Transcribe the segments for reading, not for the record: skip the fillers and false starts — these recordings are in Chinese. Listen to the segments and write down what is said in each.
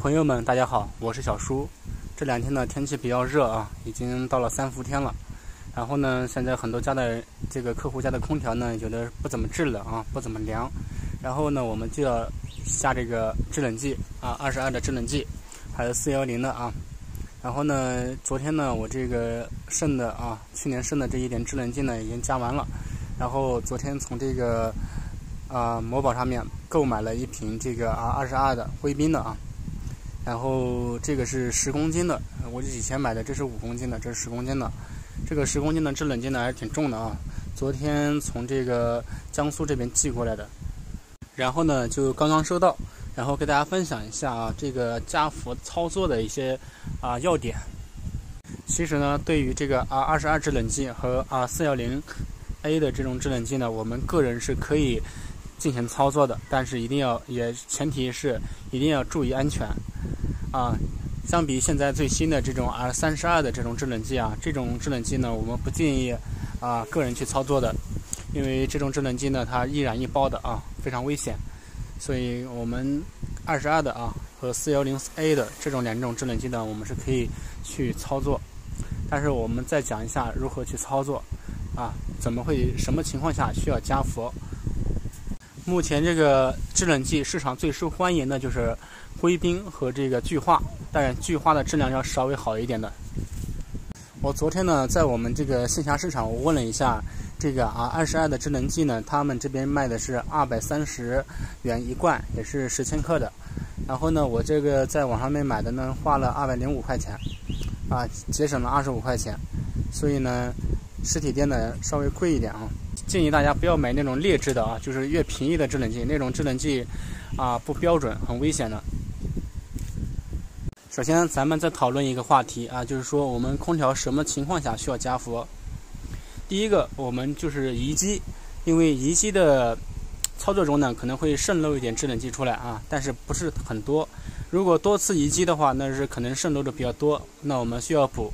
朋友们，大家好，我是小叔。这两天呢，天气比较热啊，已经到了3伏天了。然后呢，现在很多家的这个客户家的空调呢，有的不怎么制冷啊，不怎么凉。然后呢，我们就要下这个制冷剂啊，22的制冷剂，还有410的啊。然后呢，昨天呢，我这个剩的啊，去年剩的这一点制冷剂呢，已经加完了。然后昨天从这个某宝上面购买了一瓶这个22的灰冰的啊。然后这个是10公斤的，我以前买的这是5公斤的，这是10公斤的。这个10公斤的制冷剂呢还是挺重的啊，昨天从这个江苏这边寄过来的，然后呢就刚刚收到，然后给大家分享一下啊这个加氟操作的一些要点。其实呢，对于这个22制冷剂和410A 的这种制冷剂呢，我们个人是可以进行操作的，但是前提是一定要注意安全啊。相比现在最新的这种R32的这种制冷剂啊，这种制冷剂呢，我们不建议个人去操作的，因为这种制冷剂呢，它易燃易爆的啊，非常危险。所以我们22的和410A 的这种两种制冷剂呢，我们是可以去操作。但是我们再讲一下如何去操作什么情况下需要加氟。目前这个制冷剂市场最受欢迎的就是灰冰和这个聚化，当然聚化的质量要稍微好一点的。我昨天呢在我们这个线下市场，我问了一下这个22的制冷剂呢，他们这边卖的是230元一罐，也是10千克的。然后呢，我这个在网上面买的呢，花了205块钱节省了25块钱。所以呢，实体店呢稍微贵一点啊。建议大家不要买那种劣质的就是越便宜的制冷剂，那种制冷剂不标准，很危险的。首先咱们再讨论一个话题就是说我们空调什么情况下需要加氟。第一个，我们就是移机，因为移机的操作中呢可能会渗漏一点制冷剂出来但是不是很多。如果多次移机的话，那是可能渗漏的比较多，那我们需要补。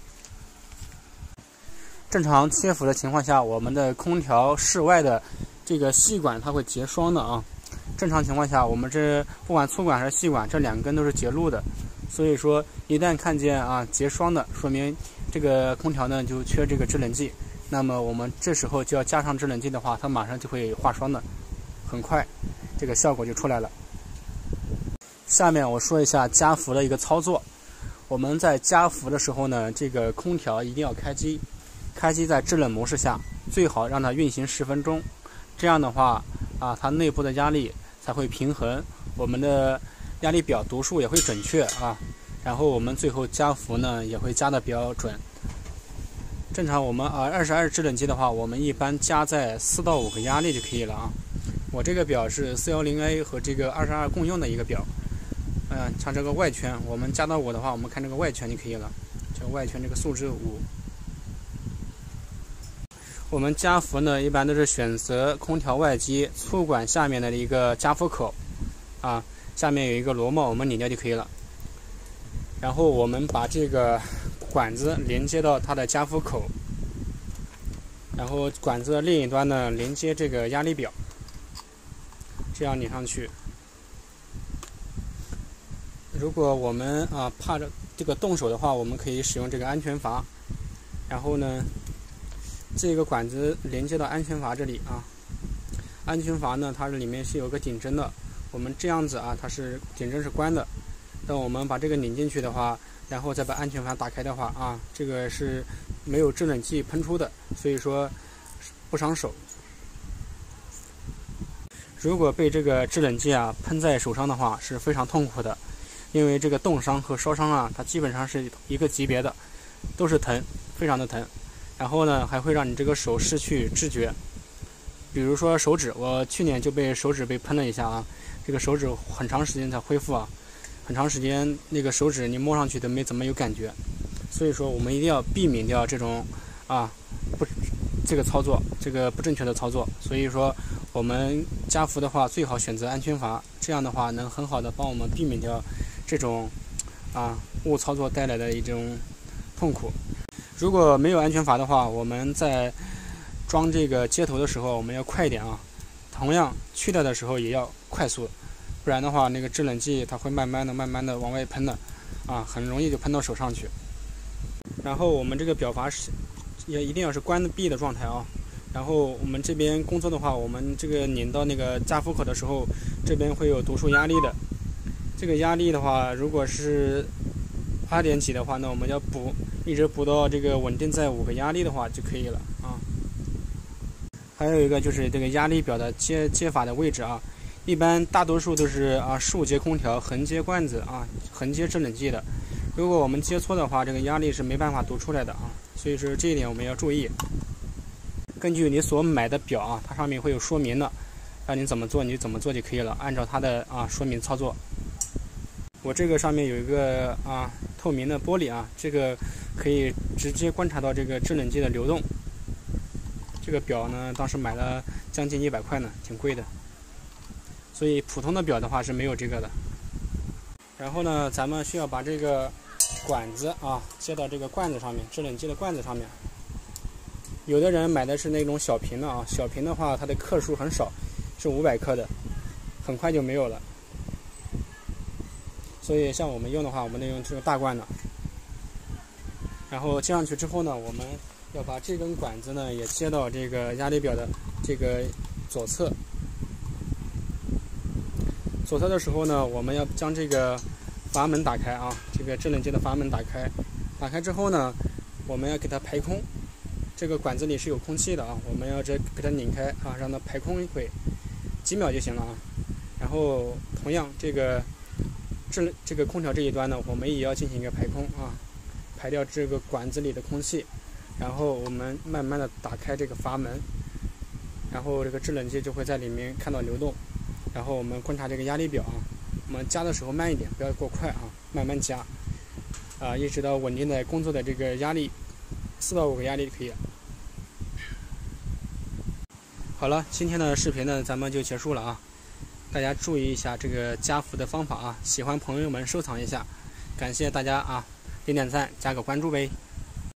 正常切氟的情况下，我们的空调室外的这个细管它会结霜的正常情况下，我们这不管粗管还是细管，这2根都是结露的。所以说，一旦看见结霜的，说明这个空调呢就缺这个制冷剂。那么我们这时候就要加上制冷剂的话，它马上就会化霜的，很快这个效果就出来了。下面我说一下加氟的一个操作。我们在加氟的时候呢，这个空调一定要开机在制冷模式下，最好让它运行10分钟。这样的话它内部的压力才会平衡，我们的压力表读数也会准确然后我们最后加氟呢也会加的比较准。正常我们22制冷剂的话，我们一般加在4到5个压力就可以了我这个表是410A 和这个22共用的一个表。像这个外圈，我们加到5的话，我们看这个外圈就可以了。这个外圈这个数字5。我们加氟呢，一般都是选择空调外机粗管下面的一个加氟口下面有一个螺帽，我们拧掉就可以了。然后我们把这个管子连接到它的加氟口，然后管子的另一端呢连接这个压力表，这样拧上去。如果我们怕这个动手的话，我们可以使用这个安全阀。然后呢，这个管子连接到安全阀这里安全阀呢，它里面是有个顶针的。我们这样子它是顶针是关的。等我们把这个拧进去的话，然后再把安全阀打开的话这个是没有制冷剂喷出的，所以说不伤手。如果被这个制冷剂喷在手上的话，是非常痛苦的。因为这个冻伤和烧伤它基本上是一个级别的，都是疼，非常的疼。然后呢，还会让你这个手失去知觉。比如说手指，我去年就手指被喷了一下这个手指很长时间才恢复很长时间那个手指你摸上去都没怎么有感觉。所以说我们一定要避免掉这种这个操作，这个不正确的操作。所以说我们加氟的话，最好选择安全阀，这样的话能很好的帮我们避免掉这种误操作带来的一种痛苦。如果没有安全阀的话，我们在装这个接头的时候，我们要快一点同样去掉的时候也要快速，不不然的话那个制冷剂它会慢慢的往外喷的，啊，很容易就喷到手上去。然后我们这个表阀也一定要是关闭的状态啊。然后我们这边工作的话，我们这个拧到那个加氟口的时候，这边会有读数压力的。这个压力的话，如果是8点几的话，那我们要一直补到这个稳定在5个压力的话就可以了啊。还有一个就是这个压力表的接阀的位置啊，一般大多数都是竖接空调，横接罐子啊，横接制冷剂的。如果我们接错的话，这个压力是没办法读出来的啊，所以说这一点我们要注意。根据你所买的表啊，它上面会有说明的，让你怎么做你就怎么做就可以了，按照它的说明操作。我这个上面有一个透明的玻璃啊，这个可以直接观察到这个制冷剂的流动。这个表呢，当时买了将近100块呢，挺贵的。所以普通的表的话是没有这个的。然后呢，咱们需要把这个管子接到这个罐子上面，制冷剂的罐子上面。有的人买的是那种小瓶的小瓶的话它的克数很少，是500克的，很快就没有了。所以像我们用的话，我们得用这个大罐的。然后接上去之后呢，我们要把这根管子呢也接到这个压力表的这个左侧。左侧的时候呢，我们要将这个阀门打开这个制冷剂的阀门打开。打开之后呢，我们要给它排空。这个管子里是有空气的我们要给它拧开让它排空一会，几秒就行了然后同样这个空调这一端呢，我们也要进行一个排空排掉这个管子里的空气。然后我们慢慢的打开这个阀门，然后这个制冷剂就会在里面看到流动。然后我们观察这个压力表我们加的时候慢一点，不要过快慢慢加一直到稳定的工作的这个压力4到5个压力就可以了。好了，今天的视频呢咱们就结束了大家注意一下这个加氟的方法喜欢朋友们收藏一下，感谢大家点赞加个关注呗。